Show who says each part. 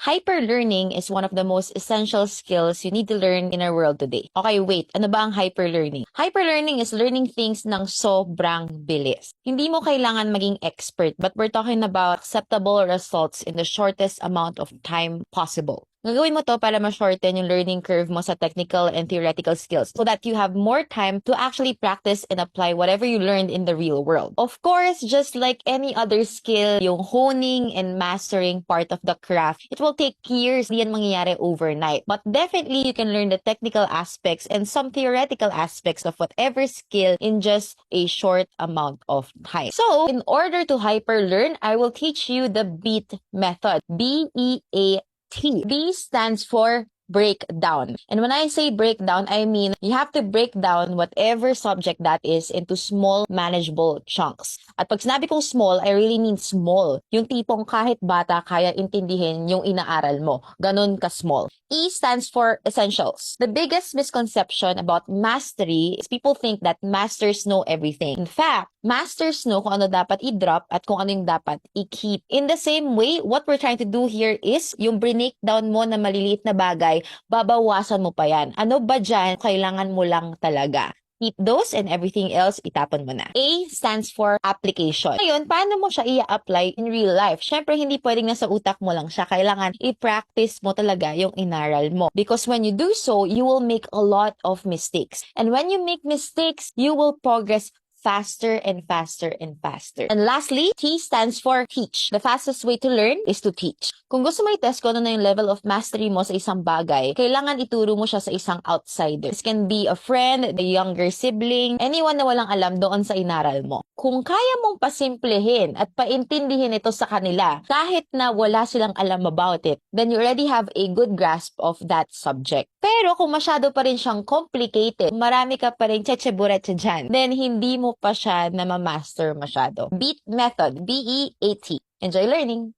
Speaker 1: Hyperlearning is one of the most essential skills you need to learn in our world today. Okay, wait. Ano ba ang hyperlearning? Hyperlearning is learning things ng sobrang bilis. Hindi mo kailangan maging expert, but we're talking about acceptable results in the shortest amount of time possible. Gagawin mo to para ma-shorten yung learning curve mo sa technical and theoretical skills so that you have more time to actually practice and apply whatever you learned in the real world. Of course, just like any other skill, yung honing and mastering part of the craft, it will take years, di yan mangyayari overnight. But definitely, you can learn the technical aspects and some theoretical aspects of whatever skill in just a short amount of time. So, in order to hyper-learn, I will teach you the BEAT method. B-E-A-T. B stands for breakdown. And when I say breakdown, I mean you have to break down whatever subject that is into small, manageable chunks. At pag sinabi kong small, I really mean small. Yung tipong kahit bata kaya intindihin yung inaaral mo. Ganun ka-small. E stands for essentials. The biggest misconception about mastery is people think that masters know everything. In fact, masters know kung ano dapat i-drop at kung ano yung dapat i-keep. In the same way, what we're trying to do here is yung breakdown mo na maliliit na bagay, babawasan mo pa yan. Ano ba dyan? Kailangan mo lang talaga. Keep those and everything else, itapon mo na. A stands for application. Ngayon, paano mo siya i-apply in real life? Syempre, hindi pwedeng nasa utak mo lang siya. Kailangan i-practice mo talaga yung inaral mo. Because when you do so, you will make a lot of mistakes. And when you make mistakes, you will progress faster and faster and faster. And lastly, T stands for teach. The fastest way to learn is to teach. Kung gusto mo i-test kung ano na yung level of mastery mo sa isang bagay, kailangan ituro mo siya sa isang outsider. This can be a friend, a younger sibling, anyone na walang alam doon sa inaral mo. Kung kaya mong pasimplehin at paintindihin ito sa kanila, kahit na wala silang alam about it, then you already have a good grasp of that subject. Pero kung masyado pa rin siyang complicated, marami ka pa rin tsetseburetsa dyan, then hindi mo pa siya na ma-master masyado. BEAT method, B-E-A-T. Enjoy learning!